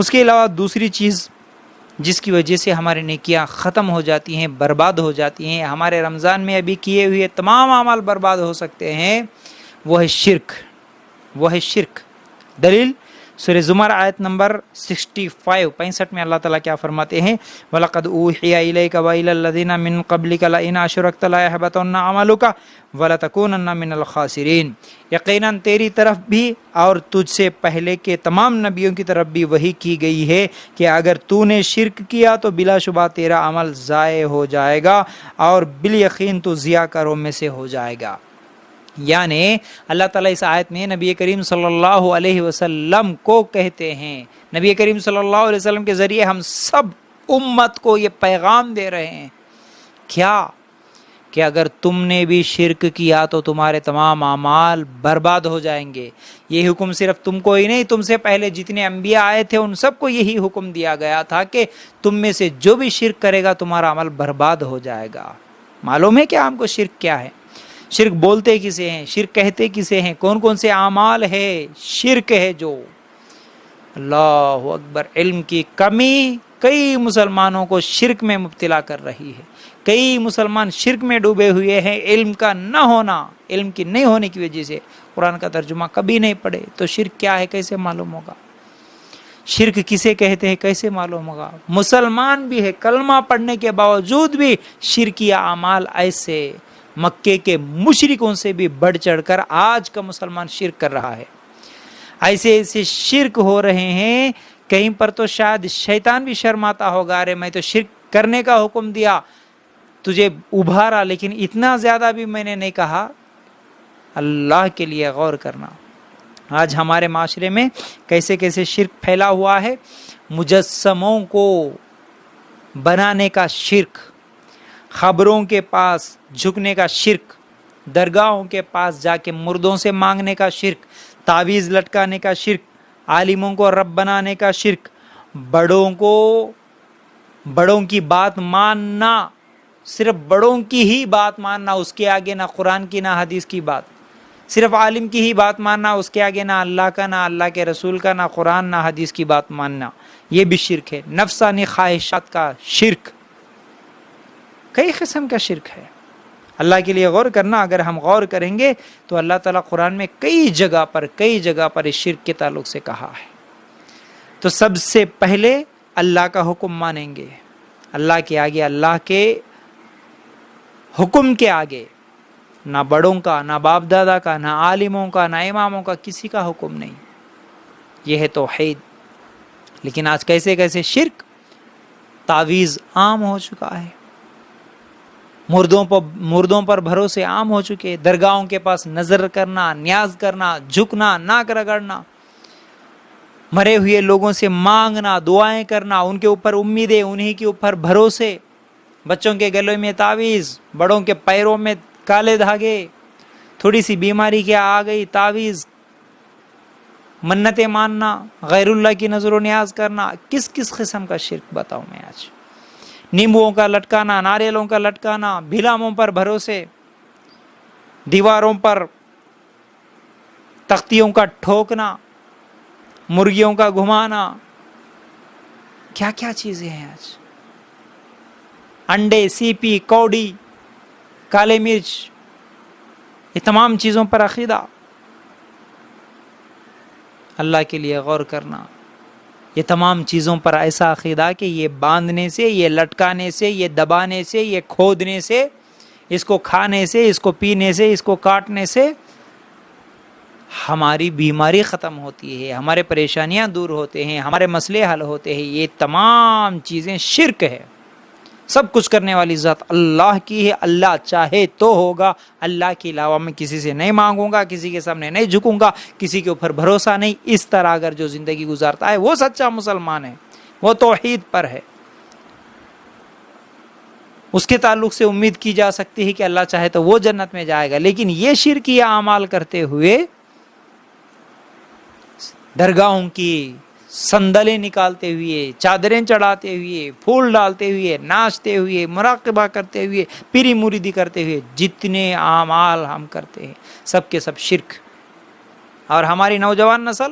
کے علاوہ دوسری چیز جس کی وجہ سے ہماری نیکیاں ختم ہو جاتی ہیں، برباد ہو جاتی ہیں، ہمارے رمضان میں ابھی کیے ہوئے تمام اعمال برباد ہو سکتے ہیں، وہ ہے شرک۔ دلیل سورہ زمر آیت نمبر 65 میں اللہ تعالیٰ کیا فرماتے ہیں؟ وَلَقَدْ أُوحِيَ إِلَيْكَ وَإِلَى الَّذِينَ مِن قَبْلِكَ لَئِنْ أَشْرَكْتَ لَيَحْبَطَنَّ عَمَلُكَ وَلَتَكُونَنَّ مِنَ الْخَاسِرِينَ۔ یقیناً تیری طرف بھی اور تجھ سے پہلے کے تمام نبیوں کی طرف بھی وحی کی گئی ہے کہ اگر تو نے شرک کیا تو بلا شبہ تیرا عمل ضائع ہو جائے گا اور بالیقین تو ضیاء کاروں میں سے ہو جائے گا۔ یعنی اللہ تعالیٰ اس آیت میں نبی کریم صلی اللہ علیہ وسلم کو کہتے ہیں، نبی کریم صلی اللہ علیہ وسلم کے ذریعے ہم سب امت کو یہ پیغام دے رہے ہیں، کیا کہ اگر تم نے بھی شرک کیا تو تمہارے تمام اعمال برباد ہو جائیں گے۔ یہ حکم صرف تم کو ہی نہیں، تم سے پہلے جتنے انبیاء آئے تھے ان سب کو یہی حکم دیا گیا تھا کہ تم میں سے جو بھی شرک کرے گا تمہارا عمل برباد ہو جائے گا۔ معلوم ہے کہ ہم کو شرک کیا ہے؟ شرک بولتے کسے ہیں، شرک کہتے کسے ہیں، کون کون سے اعمال ہے شرک ہے جو؟ اللہ اکبر، علم کی کمی کئی مسلمانوں کو شرک میں مبتلا کر رہی ہے، کئی مسلمان شرک میں ڈوبے ہوئے ہیں، علم کا نہ ہونا، علم کی نہیں ہونے کی وجہ سے قرآن کا ترجمہ کبھی نہیں پڑھے تو شرک کیا ہے کیسے معلوم ہوگا؟ شرک کسے کہتے ہیں کیسے معلوم ہوگا؟ مسلمان بھی ہے، کلمہ پڑھنے کے باوجود بھی شرکیہ اعمال ایسے مکے کے مشرکوں سے بھی بڑھ چڑھ کر آج کا مسلمان شرک کر رہا ہے۔ ایسے شرک ہو رہے ہیں، کہیں پر تو شاید شیطان بھی شرماتا ہوگا، ارے میں تو شرک کرنے کا حکم دیا، تجھے ابھارا، لیکن اتنا زیادہ بھی میں نے نہیں کہا۔ اللہ کے لیے غور کرنا، آج ہمارے معاشرے میں کیسے کیسے شرک پھیلا ہوا ہے۔ مجسموں کو بنانے کا شرک، خبروں کے پاس جھکنے کا شرک، درگاہوں کے پاس جا کے مردوں سے مانگنے کا شرک، تعویذ لٹکانے کا شرک، عالموں کو رب بنانے کا شرک، بڑوں کی بات ماننا، صرف بڑوں کی ہی بات ماننا، اس کے آگے نہ قرآن کی نہ حدیث کی بات، صرف عالم کی ہی بات ماننا، اس کے آگے نہ اللہ کا نہ اللہ کے رسول کا نہ قرآن نہ حدیث کی بات ماننا، یہ بھی شرک ہے۔ نفسانی خواہشات کا شرک، کئی قسم کا شرک ہے۔ اللہ کے لیے غور کرنا، اگر ہم غور کریں گے تو اللہ تعالیٰ قرآن میں کئی جگہ پر اس شرک کے تعلق سے کہا ہے۔ تو سب سے پہلے اللہ کا حکم مانیں گے، اللہ کے آگے، اللہ کے حکم کے آگے نہ بڑوں کا، نہ باپ دادا کا، نہ عالموں کا، نہ اماموں کا، کسی کا حکم نہیں۔ یہ ہے توحید۔ لیکن آج کیسے کیسے شرک، تعویذ عام ہو چکا ہے، مردوں پر بھروسے عام ہو چکے، درگاہوں کے پاس نظر کرنا، نیاز کرنا، جھکنا، ناک رگڑنا، مرے ہوئے لوگوں سے مانگنا، دعائیں کرنا، ان کے اوپر امیدیں، انہی کے اوپر بھروسے، بچوں کے گلے میں تعویذ، بڑوں کے پیروں میں کالے دھاگے، تھوڑی سی بیماری کیا آ گئی تعویذ، منتیں ماننا، غیر اللہ کی نظر و نیاز کرنا، کس کس قسم کا شرک بتاؤں میں آج؟ نیمبوؤں کا لٹکانا، ناریلوں کا لٹکانا، بھیلاموں پر بھروسے، دیواروں پر تختیوں کا ٹھوکنا، مرغیوں کا گھمانا، کیا کیا چیزیں ہیں آج؟ انڈے، سیپی، کوڑی، کالے مرچ، یہ تمام چیزوں پر عقیدہ۔ اللہ کے لیے غور کرنا، یہ تمام چیزوں پر ایسا عقیدہ کہ یہ باندھنے سے، یہ لٹکانے سے، یہ دبانے سے، یہ کھودنے سے، اس کو کھانے سے، اس کو پینے سے، اس کو کاٹنے سے ہماری بیماری ختم ہوتی ہے، ہمارے پریشانیاں دور ہوتے ہیں، ہمارے مسئلے حل ہوتے ہیں۔ یہ تمام چیزیں شرک ہے۔ سب کچھ کرنے والی ذات اللہ کی ہے، اللہ چاہے تو ہوگا، اللہ کے علاوہ میں کسی سے نہیں مانگوں گا، کسی کے سامنے نہیں جھکوں گا، کسی کے اوپر بھروسہ نہیں۔ اس طرح اگر جو زندگی گزارتا ہے وہ سچا مسلمان ہے، وہ توحید پر ہے، اس کے تعلق سے امید کی جا سکتی ہے کہ اللہ چاہے تو وہ جنت میں جائے گا۔ لیکن یہ شرکیہ اعمال کرتے ہوئے، درگاہوں کی صندلیں نکالتے ہوئے، چادریں چڑھاتے ہوئے، پھول ڈالتے ہوئے، ناچتے ہوئے، مراقبہ کرتے ہوئے، پیری مریدی کرتے ہوئے، جتنے اعمال ہم کرتے ہیں سب کے سب شرک۔ اور ہماری نوجوان نسل